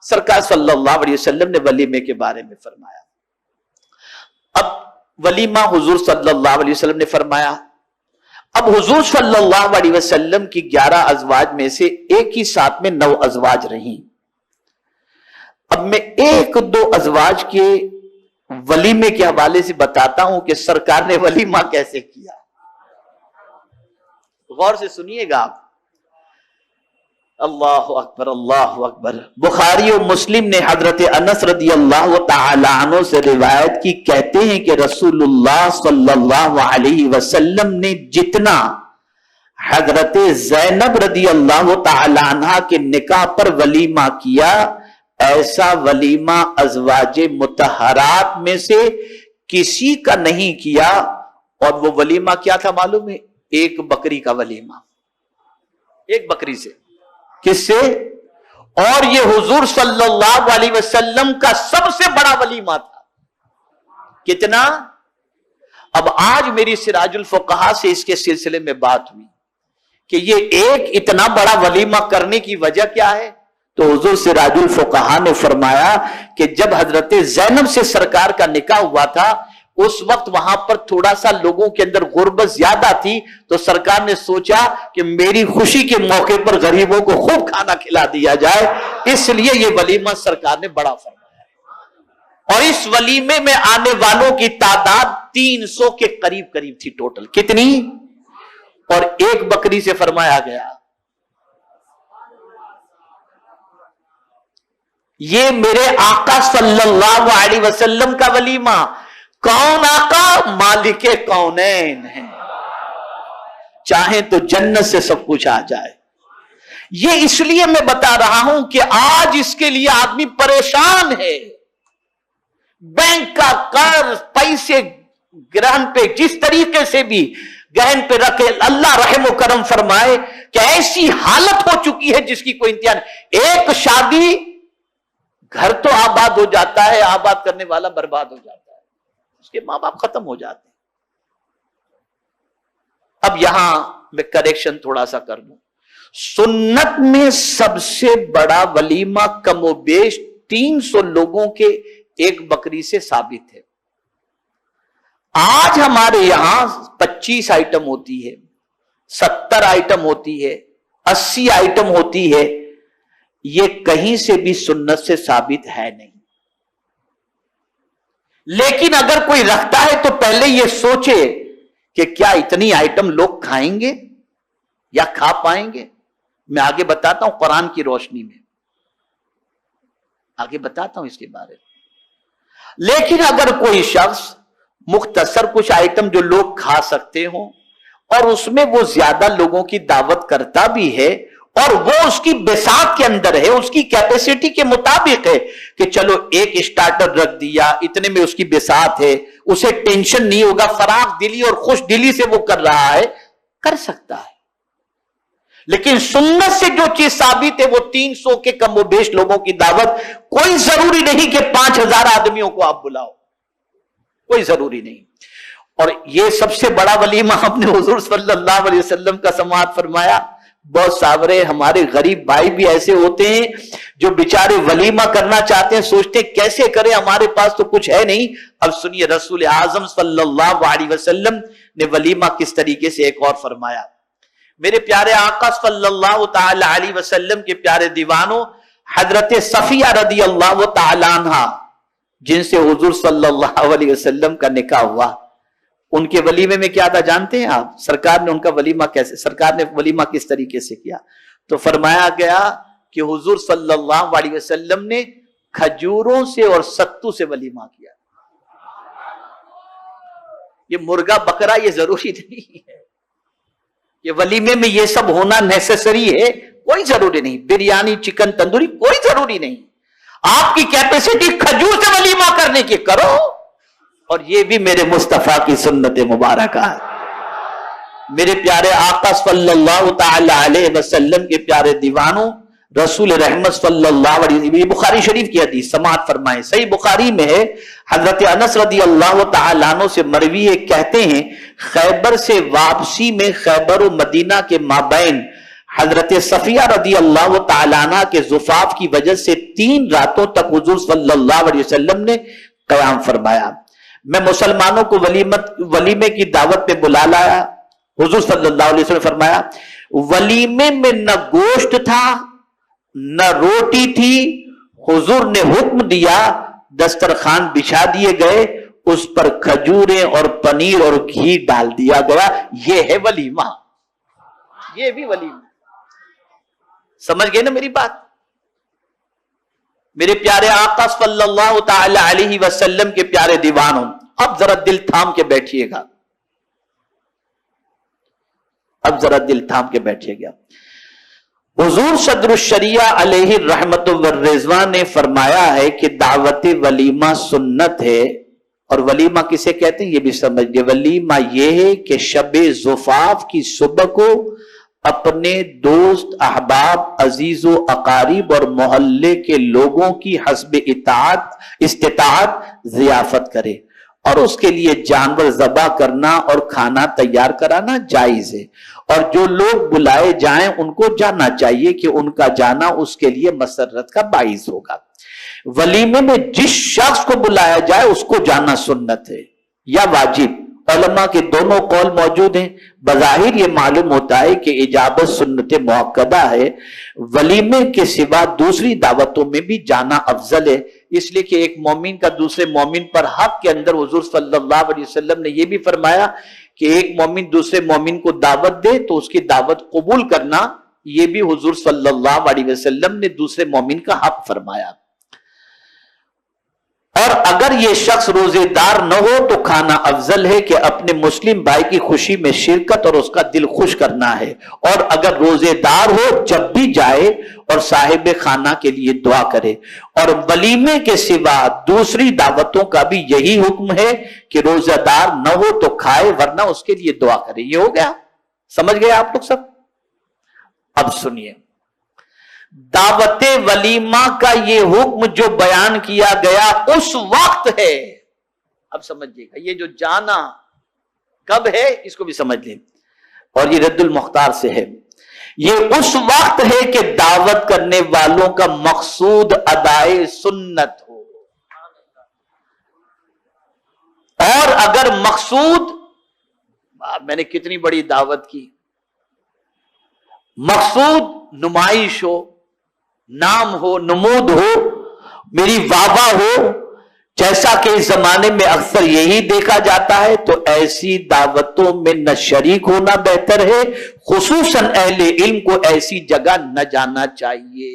سرکار صلی اللہ علیہ وسلم نے ولیمے کے بارے میں فرمایا. اب ولیمہ حضور صلی اللہ علیہ وسلم نے فرمایا. اب حضور صلی اللہ علیہ وسلم کی 11 ازواج میں سے ایک ہی ساتھ میں 9 ازواج رہیں. اب میں 1-2 ازواج کے ولیمے کے حوالے سے بتاتا ہوں کہ سرکار نے ولیمہ کیسے کیا. غور سے سنیے گا آپ. اللہ اکبر اللہ اکبر. بخاری و مسلم نے حضرت انس رضی اللہ تعالی عنہ سے روایت کی, کہتے ہیں کہ رسول اللہ صلی اللہ علیہ وسلم نے جتنا حضرت زینب رضی اللہ تعالی عنہ کے نکاح پر ولیمہ کیا, ایسا ولیمہ ازواج مطہرات میں سے کسی کا نہیں کیا. اور وہ ولیمہ کیا تھا معلوم ہے؟ 1 بکری کا ولیمہ. 1 بکری سے. کس سے؟ اور یہ حضور صلی اللہ علیہ وسلم کا سب سے بڑا ولیمہ تھا. کتنا؟ اب آج میری سراج الفقہا سے اس کے سلسلے میں بات ہوئی کہ یہ ایک اتنا بڑا ولیمہ کرنے کی وجہ کیا ہے. تو حضور سراج الفقہا نے فرمایا کہ جب حضرت زینب سے سرکار کا نکاح ہوا تھا, اس وقت وہاں پر تھوڑا سا لوگوں کے اندر غربت زیادہ تھی, تو سرکار نے سوچا کہ میری خوشی کے موقع پر غریبوں کو خوب کھانا کھلا دیا جائے, اس لیے یہ ولیمہ سرکار نے بڑا فرمایا. اور اس ولیمے میں آنے والوں کی تعداد 300 کے قریب تھی ٹوٹل. کتنی؟ اور 1 بکری سے فرمایا گیا. یہ میرے آقا صلی اللہ علیہ وسلم کا ولیمہ. کون آقا؟ مالک کونین ہیں, چاہیں تو جنت سے سب کچھ آ جائے. یہ اس لیے میں بتا رہا ہوں کہ آج اس کے لیے آدمی پریشان ہے. بینک کا قرض, پیسے گرہن پہ جس طریقے سے بھی گہن پہ رکھے, اللہ رحم و کرم فرمائے کہ ایسی حالت ہو چکی ہے جس کی کوئی انتہا نہیں. ایک شادی, گھر تو آباد ہو جاتا ہے, آباد کرنے والا برباد ہو جاتا ہے, اس کے ماں باپ ختم ہو جاتے ہیں. اب یہاں میں کریکشن تھوڑا سا کر دوں. سنت میں سب سے بڑا ولیمہ کم و بیش 300 لوگوں کے 1 بکری سے ثابت ہے. آج ہمارے یہاں 25 آئٹم ہوتی ہے, 70 آئٹم ہوتی ہے, 80 آئٹم ہوتی ہے. یہ کہیں سے بھی سنت سے ثابت ہے نہیں. لیکن اگر کوئی رکھتا ہے تو پہلے یہ سوچے کہ کیا اتنی آئٹم لوگ کھائیں گے یا کھا پائیں گے. میں آگے بتاتا ہوں قرآن کی روشنی میں, آگے بتاتا ہوں اس کے بارے میں. لیکن اگر کوئی شخص مختصر کچھ آئٹم جو لوگ کھا سکتے ہوں اور اس میں وہ زیادہ لوگوں کی دعوت کرتا بھی ہے اور وہ اس کی بساط کے اندر ہے, اس کی کیپیسٹی کے مطابق ہے کہ چلو 1 اسٹارٹر رکھ دیا, اتنے میں اس کی بساط ہے, اسے ٹینشن نہیں ہوگا, فراغ دلی اور خوش دلی سے وہ کر رہا ہے, کر سکتا ہے. لیکن سنت سے جو چیز ثابت ہے وہ 300 کے کم و بیش لوگوں کی دعوت. کوئی ضروری نہیں کہ 5000 آدمیوں کو آپ بلاؤ, کوئی ضروری نہیں. اور یہ سب سے بڑا ولیمہ اپنے حضور صلی اللہ علیہ وسلم کا سماعت فرمایا. بہت ساورے ہمارے غریب بھائی بھی ایسے ہوتے ہیں جو بیچارے ولیمہ کرنا چاہتے ہیں, سوچتے ہیں کیسے کریں, ہمارے پاس تو کچھ ہے نہیں. اب سنیے رسول اعظم صلی اللہ علیہ وسلم نے ولیمہ کس طریقے سے ایک اور فرمایا. میرے پیارے آقا صلی اللہ تعالی علیہ وسلم کے پیارے دیوانوں, حضرت صفیہ رضی اللہ تعالی عنہ جن سے حضور صلی اللہ علیہ وسلم کا نکاح ہوا, ان کے ولیمے میں کیا تھا جانتے ہیں آپ؟ سرکار نے ان کا ولیمہ کیسے, سرکار نے ولیمہ کس طریقے سے کیا؟ تو فرمایا گیا کہ حضور صلی اللہ علیہ وسلم نے کھجوروں سے اور ستو سے ولیمہ کیا. یہ مرغا بکرا یہ ضروری نہیں ہے, یہ ولیمے میں یہ سب ہونا نیسیسری ہے, کوئی ضروری نہیں. بریانی, چکن تندوری کوئی ضروری نہیں. آپ کی کیپیسٹی کھجور سے ولیمہ کرنے کی کرو. اور یہ بھی میرے مصطفیٰ کی سنت مبارکہ ہے. میرے پیارے آقا صلی اللہ تعالی علیہ وسلم کے پیارے دیوانوں, رسول رحمت صلی اللہ علیہ وسلم, یہ بخاری شریف کی حدیث سماعت فرمائیں, صحیح بخاری میں ہے, حضرت انس رضی اللہ تعالیٰ عنہ سے مروی ہے, کہتے ہیں خیبر سے واپسی میں خیبر و مدینہ کے مابین حضرت صفیہ رضی اللہ تعالیٰ عنہ کے زفاف کی وجہ سے 3 راتوں تک حضور صلی اللہ علیہ وسلم نے قیام فرمایا. میں مسلمانوں کو ولیمے کی دعوت پہ بلا لایا. حضور صلی اللہ علیہ وسلم فرمایا ولیمے میں نہ گوشت تھا نہ روٹی تھی. حضور نے حکم دیا دسترخوان بچھا دیے گئے, اس پر کھجوریں اور پنیر اور گھی ڈال دیا گیا. یہ ہے ولیمہ, یہ بھی ولیمہ. سمجھ گئے نا میری بات؟ میرے پیارے آقا صلی اللہ تعالی علیہ وسلم کے پیارے دیوانوں, اب ذرا دل تھام کے بیٹھیے گا, اب ذرا دل تھام کے بیٹھیے گا. حضور صدر الشریعہ علیہ الرحمت والرضوان نے فرمایا ہے کہ دعوت ولیمہ سنت ہے. اور ولیمہ کسے کہتے ہیں یہ بھی سمجھ گئے. ولیمہ یہ ہے کہ شب زفاف کی صبح کو اپنے دوست احباب عزیز و اقارب اور محلے کے لوگوں کی حسب استطاعت ضیافت کرے, اور اس کے لیے جانور ذبح کرنا اور کھانا تیار کرانا جائز ہے. اور جو لوگ بلائے جائیں ان کو جانا چاہیے کہ ان کا جانا اس کے لیے مسرت کا باعث ہوگا. ولیمے میں جس شخص کو بلایا جائے اس کو جانا سنت ہے یا واجب. علماء کے دونوں قول موجود ہیں. بظاہر یہ معلوم ہوتا ہے کہ اجابت سنت مؤکدہ ہے. ولیمے کے سوا دوسری دعوتوں میں بھی جانا افضل ہے, اس لیے کہ ایک مومن کا دوسرے مومن پر حق کے اندر حضور صلی اللہ علیہ وسلم نے یہ بھی فرمایا کہ ایک مومن دوسرے مومن کو دعوت دے تو اس کی دعوت قبول کرنا, یہ بھی حضور صلی اللہ علیہ وسلم نے دوسرے مومن کا حق فرمایا. اور اگر یہ شخص روزے دار نہ ہو تو کھانا افضل ہے کہ اپنے مسلم بھائی کی خوشی میں شرکت اور اس کا دل خوش کرنا ہے. اور اگر روزے دار ہو جب بھی جائے اور صاحب خانہ کے لیے دعا کرے. اور ولیمے کے سوا دوسری دعوتوں کا بھی یہی حکم ہے کہ روزہ دار نہ ہو تو کھائے ورنہ اس کے لیے دعا کرے. یہ ہو گیا, سمجھ گئے آپ لوگ سب؟ اب سنیے, دعوت ولیمہ کا یہ حکم جو بیان کیا گیا اس وقت ہے. اب سمجھیے گا, یہ جو جانا کب ہے اس کو بھی سمجھ لیں, اور یہ رد المختار سے ہے. یہ اس وقت ہے کہ دعوت کرنے والوں کا مقصود ادائے سنت ہو. اور اگر مقصود, میں نے کتنی بڑی دعوت کی, مقصود نمائش ہو, نام ہو, نمود ہو, میری واہ ہو, جیسا کہ اس زمانے میں اکثر یہی دیکھا جاتا ہے, تو ایسی دعوتوں میں نہ شریک ہونا بہتر ہے. خصوصاً اہل علم کو ایسی جگہ نہ جانا چاہیے.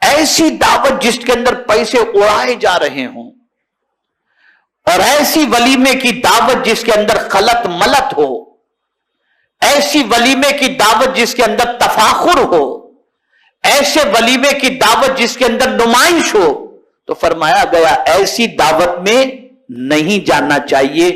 ایسی دعوت جس کے اندر پیسے اڑائے جا رہے ہوں, اور ایسی ولیمے کی دعوت جس کے اندر خلط ملت ہو, ایسی ولیمے کی دعوت جس کے اندر تفاخر ہو, ایسے ولیمے کی دعوت جس کے اندر نمائش ہو, تو فرمایا گیا ایسی دعوت میں نہیں جانا چاہیے.